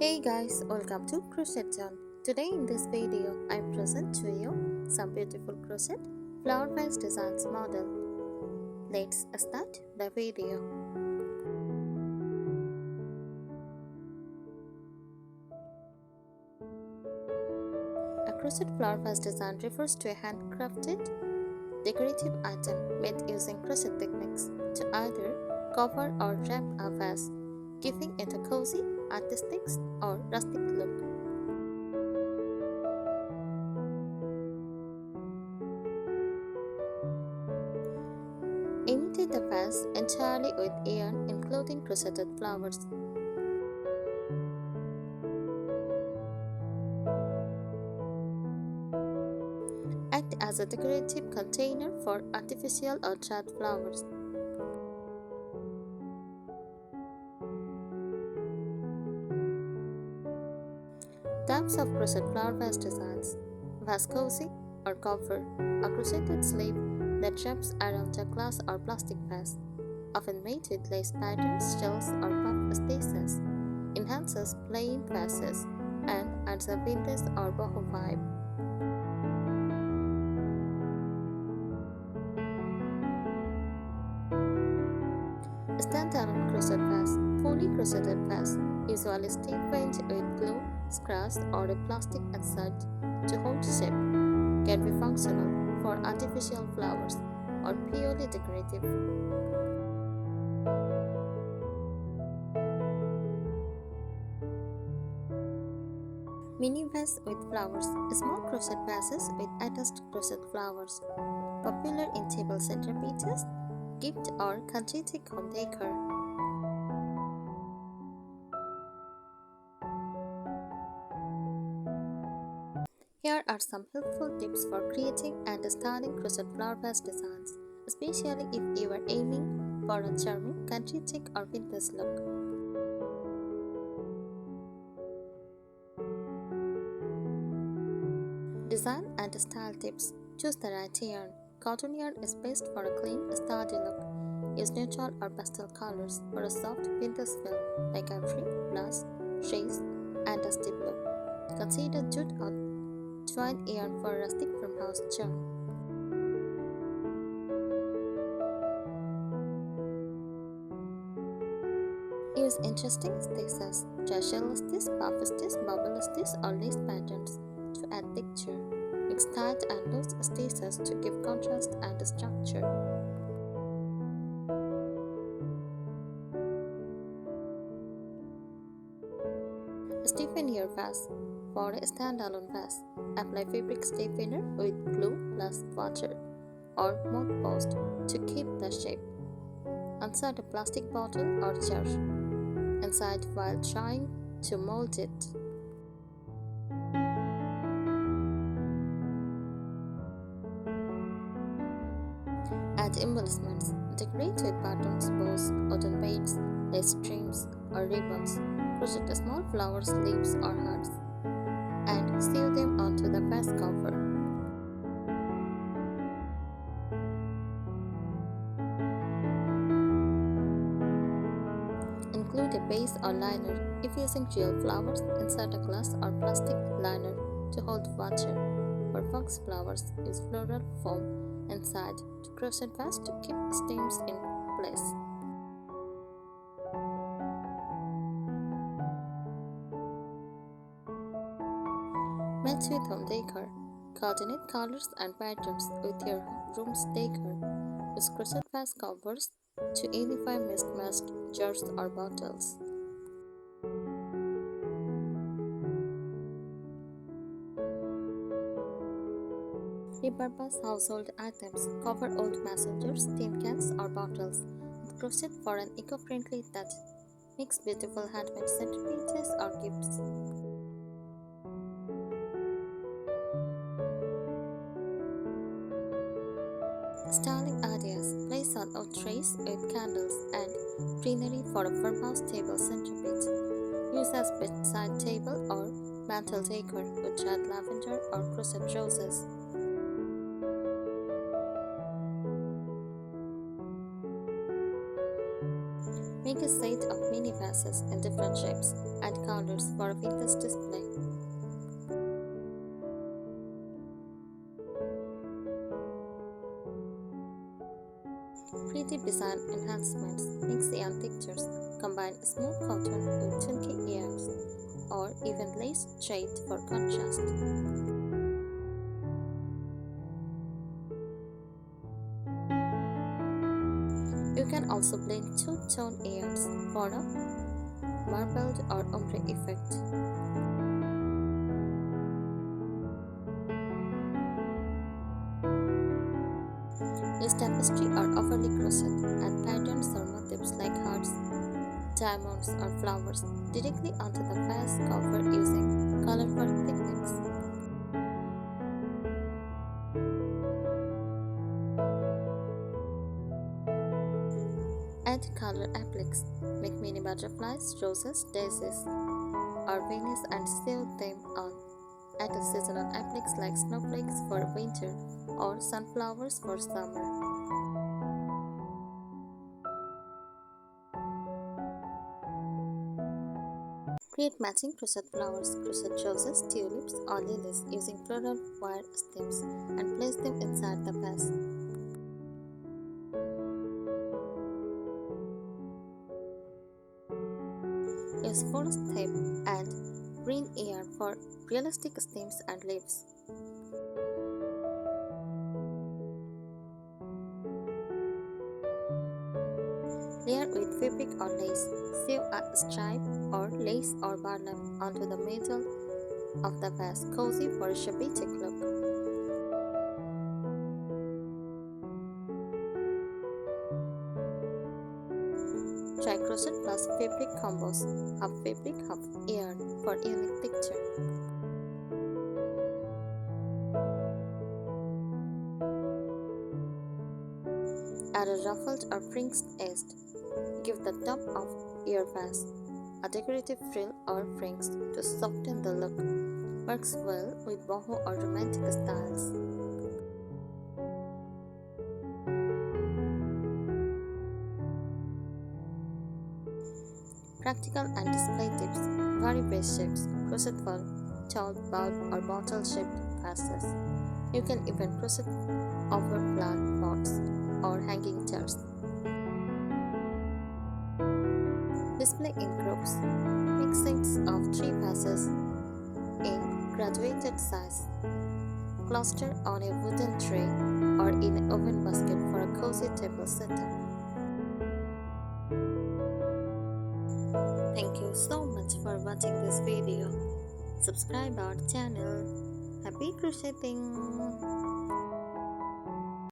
Hey guys, welcome to Crochet John. Today in this video, I present to you some beautiful crochet flower vase designs model. Let's start the video. A crochet flower vase design refers to a handcrafted decorative item made using crochet techniques to either cover or wrap a vase, giving it a cozy, artistic, or rustic look. Imitate the vase entirely with yarn, including crocheted flowers. Act as a decorative container for artificial or dried flowers. Types of crochet flower vase designs: vase cozy or cover, a crocheted sleeve that wraps around a glass or plastic vase, often made with lace patterns, shells, or puff spaces, enhances plain vases and adds a vintage or boho vibe. Standalone crochet vase, fully crocheted vase, usually stiffened with glue, scratch, or a plastic insert to hold shape, can be functional for artificial flowers or purely decorative. Mini vase with flowers, small crochet vases with attached crochet flowers, popular in table centerpieces, gift or country-chic home decor. Here are some helpful tips for creating and styling crochet flower vase designs, especially if you are aiming for a charming country-chic or vintage look. Design and style tips. Choose the right yarn. Cotton yarn is best for a clean, sturdy look. Use neutral or pastel colors for a soft vintage feel like ivory, blush, shades, and dusty blue. Consider jute or twine yarn for a rustic farmhouse charm. Use interesting stitches, shell stitch, puff stitch, bubble stitch, or lace patterns to add texture. Mix tight and loose stitches to give contrast and structure. Stiffen your vase. For a standalone vase, apply fabric stiffener with glue plus water or mothballs to keep the shape. Insert a plastic bottle or jar inside while trying to mold it. Add embellishments. Decorate with buttons, bows, cotton beads, lace trims, or ribbons. Crochet small flowers, leaves, or hearts, and sew them onto the vase cover. Include a base or liner. If using real flowers, insert a glass or plastic liner to hold water. For fox flowers, use floral foam inside to crochet vase to keep stems in place. Match with home decor. Coordinate colors and patterns with your room's decor. Use crochet vase covers to unify mismatched jars or bottles. Repurpose household items. Cover old mason jars, tin cans, or bottles with crochet for an eco-friendly touch. Mix beautiful handmade centerpieces or gifts. Styling ideas. Place on oak trays with candles and greenery for a farmhouse table centerpiece. Use as bedside table or mantel decor with dried lavender or crochet roses. Make a set of mini tiny vases in different shapes and colors for a vintage display. Pretty design enhancements mix and textures, combine smooth cotton with chunky yarns, or even lace shade for contrast. You can also blend two-tone yarns for a marbled or ombre effect. Use tapestry or overlay crochet and patterns or motifs like hearts, diamonds, or flowers directly onto the vase cover using colorful techniques. Add color appliques. Make mini butterflies, roses, daisies, or Venus and sew them on. Add seasonal appliques like snowflakes for winter or sunflowers for summer. Create matching crochet flowers, crochet roses, tulips, or lilies using floral wire stems and place them inside the vase. Use forest tape and green yarn for realistic stems and leaves. Layer with fabric or lace. Sew a stripe or lace or burlap onto the middle of the vase, cozy for a shabby-chic look. Try crochet plus fabric combos, half fabric, half yarn for unique texture. Add a ruffled or fringed edge. Give the top of your vase a decorative frill or fringe to soften the look. Works well with boho or romantic styles. Practical and display tips. Vary base shapes, crochet ball, tall bulb or bottle shaped vases. You can even crochet over plant pots or hanging jars. Display in groups. Make sets of 3 vases in graduated size. Cluster on a wooden tray or in an oven basket for a cozy table setup. Thank you so much for watching this video. Subscribe our channel. Happy crocheting!